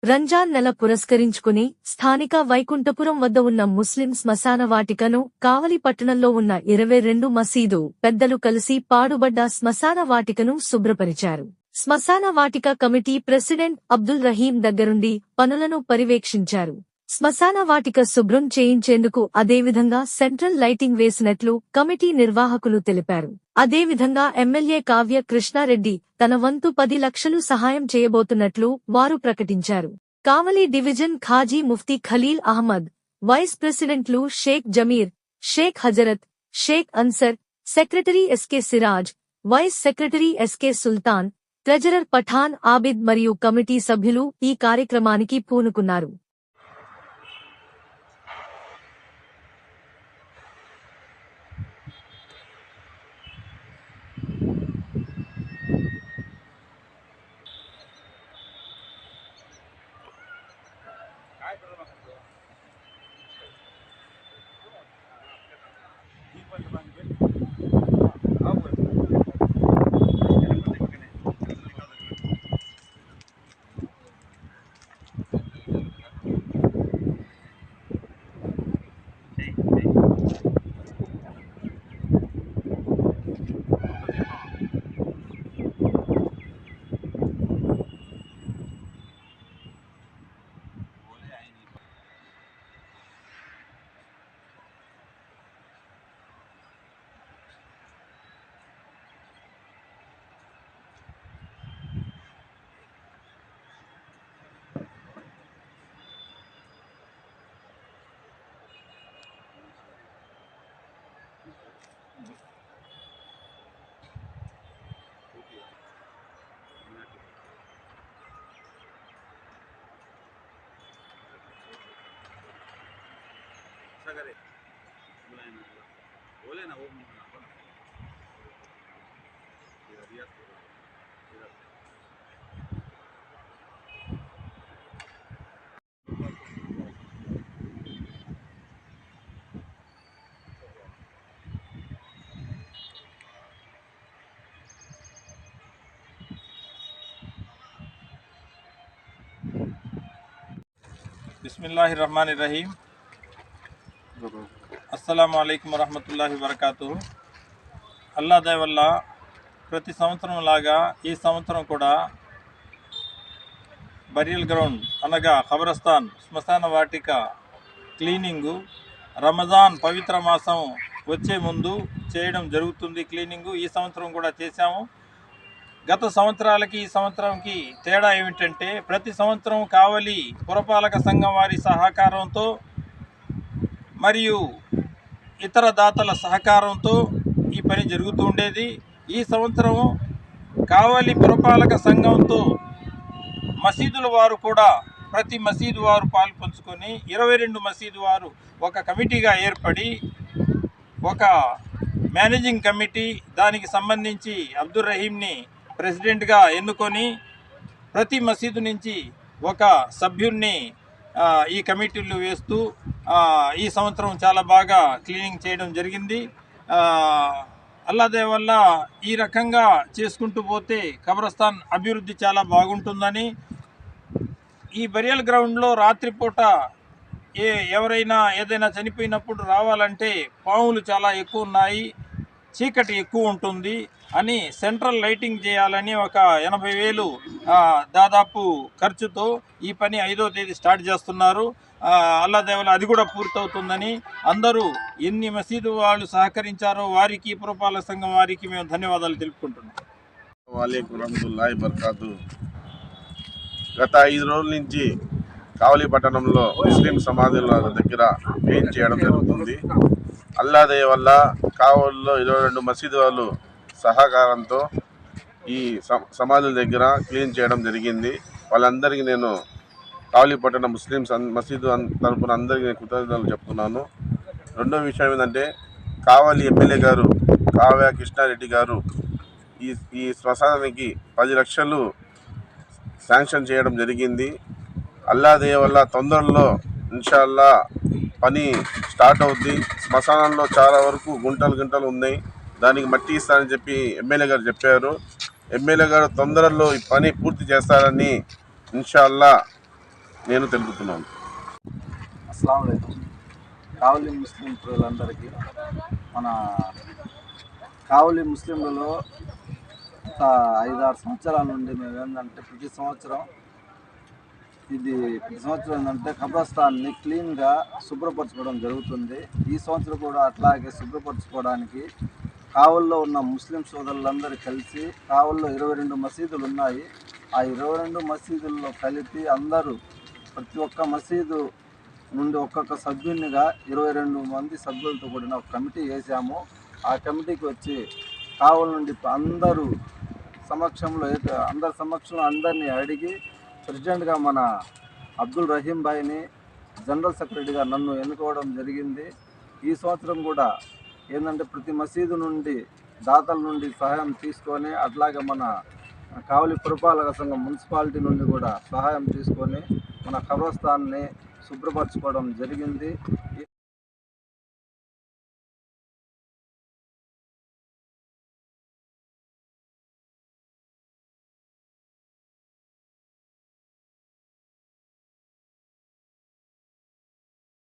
రంజాన్ నెల పురస్కరించుకుని స్థానిక వైకుంఠపురం వద్ద ఉన్న ముస్లిం శ్మశాన వాటికను కావలి పట్టణంలో ఉన్న 22 మసీదు పెద్దలు కలిసి పాడుబడ్డ శ్మశాన వాటికను శుభ్రపరిచారు. శ్మశాన వాటిక కమిటీ ప్రెసిడెంట్ అబ్దుల్ రహీం దగ్గరుండి పనులను పర్యవేక్షించారు. శ్మశాన వాటిక శుభ్రం చేయించేందుకు అదేవిధంగా సెంట్రల్ లైటింగ్ వేసినట్లు కమిటీ నిర్వాహకులు తెలిపారు. అదేవిధంగా ఎమ్మెల్యే కావ్య కృష్ణారెడ్డి తన వంతు 10 లక్షలు సహాయం చేయబోతున్నట్లు వారు ప్రకటించారు. కావలి డివిజన్ ఖాజీ ముఫ్తీ ఖలీల్ అహ్మద్, వైస్ ప్రెసిడెంట్లు Sheikh Zameer, Sheikh Hazrat, Sheikh Ansar, secretary SK Siraj, vice secretary SK Sultan, treasurer Pathan Abid మరియు కమిటీ సభ్యులు ఈ కార్యక్రమానికి పూనుకున్నారు. बिस्मिल्लाहिर्रहमानिर्रहीम। अस्सलामुअलैकुम वरहमतुल्लाहि वबरकातुहु। అల్లా దయ వల్ల ప్రతి సంవత్సరం లాగా ఈ సంవత్సరం కూడా బరియల్ గ్రౌండ్ అనగా ఖబరస్థాన్ శ్మశాన వాటిక క్లీనింగు రమజాన్ పవిత్ర మాసం వచ్చే ముందు చేయడం జరుగుతుంది. క్లీనింగు ఈ సంవత్సరం కూడా చేశాము. గత సంవత్సరాలకి ఈ సంవత్సరంకి తేడా ఏమిటంటే ప్రతి సంవత్సరం కావలి పురపాలక సంఘం వారి సహకారంతో మరియు ఇతర దాతల సహకారంతో ఈ పని జరుగుతూ ఉండేది. ఈ సంవత్సరం కావలి పురపాలక సంఘంతో మసీదుల వారు కూడా ప్రతి మసీదు వారు పాలు పంచుకొని 22 మసీదు వారు ఒక కమిటీగా ఏర్పడి ఒక మేనేజింగ్ కమిటీ దానికి సంబంధించి అబ్దుల్ రహీంని ప్రెసిడెంట్గా ఎన్నుకొని ప్రతి మసీదు నుంచి ఒక సభ్యుడిని ఈ కమిటీలు వేస్తూ ఈ సంవత్సరం చాలా బాగా క్లీనింగ్ చేయడం జరిగింది. అల్లా దయ వల్ల ఈ రకంగా చేసుకుంటూ పోతే ఖబరస్థాన్ అభివృద్ధి చాలా బాగుంటుందని, ఈ బరియల్ గ్రౌండ్లో రాత్రిపూట ఎవరైనా ఏదైనా చనిపోయినప్పుడు రావాలంటే పాములు చాలా ఎక్కువ ఉన్నాయి, చీకటి ఎక్కువ ఉంటుంది అని సెంట్రల్ లైటింగ్ చేయాలని ఒక 80,000 దాదాపు ఖర్చుతో ఈ పని 5వ తేదీ స్టార్ట్ చేస్తున్నారు. అల్లా దేవల అది కూడా పూర్తవుతుందని అందరూ ఎన్ని మసీదు వాళ్ళు సహకరించారో వారికి పురపాలక సంఘం వారికి మేము ధన్యవాదాలు తెలుపుకుంటున్నాం. వాలేకుం రహమతుల్లాహి బర్కాతు. గత 5 రోజుల నుంచి కావలి పట్టణంలో ముస్లిం సమాధుల దగ్గర క్లీన్ చేయడం జరుగుతుంది. అల్లా దయ వల్ల కావలిలో 22 మసీదు వాళ్ళు సహకారంతో ఈ సమాధుల దగ్గర క్లీన్ చేయడం జరిగింది. వాళ్ళందరికీ నేను కావలి పట్టణ ముస్లిం మసీదు తరపున అందరికీ నేను కృతజ్ఞతలు చెప్తున్నాను. రెండో విషయం ఏంటంటే కావలి ఎమ్మెల్యే గారు కావ్య కృష్ణారెడ్డి గారు ఈ శ్మశానానికి 10 లక్షలు శాంక్షన్ చేయడం జరిగింది. అల్లా దయ వల్ల తొందరలో ఇన్షాల్లా పని స్టార్ట్ అవుద్ది. శ్మశానంలో చాలా వరకు గుంటలు ఉన్నాయి, దానికి మట్టి ఇస్తారని చెప్పి ఎమ్మెల్యే గారు చెప్పారు. ఎమ్మెల్యే గారు తొందరలో ఈ పని పూర్తి చేస్తారని ఇన్షాల్లా నేను తెలుపుతున్నాను. అస్సలాము అలైకుం. కావలి ముస్లిం ప్రజలందరికీ, మన కావలి ముస్లింలలో గత 5-6 సంవత్సరాల నుండి మేము ఏంటంటే ప్రతి సంవత్సరం ఏంటంటే కబ్రస్థాన్ని క్లీన్గా శుభ్రపరచుకోవడం జరుగుతుంది. ఈ సంవత్సరం కూడా అట్లాగే శుభ్రపరచుకోవడానికి కావల్లో ఉన్న ముస్లిం సోదరులందరూ కలిసి, కావల్లో 22 మసీదులు ఉన్నాయి. ఆ 22 మసీదుల్లో కలిపి అందరూ ప్రతి ఒక్క మసీదు నుండి ఒక్కొక్క సభ్యునిగా 22 మంది సభ్యులతో కూడిన ఒక కమిటీ వేసాము. ఆ కమిటీకి వచ్చి కావలి నుండి అందరి సమక్షంలో అందరినీ అడిగి ప్రెసిడెంట్గా మన అబ్దుల్ రహీం భాయ్ని, జనరల్ సెక్రటరీగా నన్ను ఎన్నుకోవడం జరిగింది. ఈ సంవత్సరం కూడా ఏంటంటే ప్రతి మసీదు నుండి దాతల నుండి సహాయం తీసుకొని, అట్లాగే మన కావలి పురపాలక సంఘం మున్సిపాలిటీ నుండి కూడా సహాయం తీసుకొని మన కబ్రస్థాన్ని శుభ్రపరచుకోవడం జరిగింది.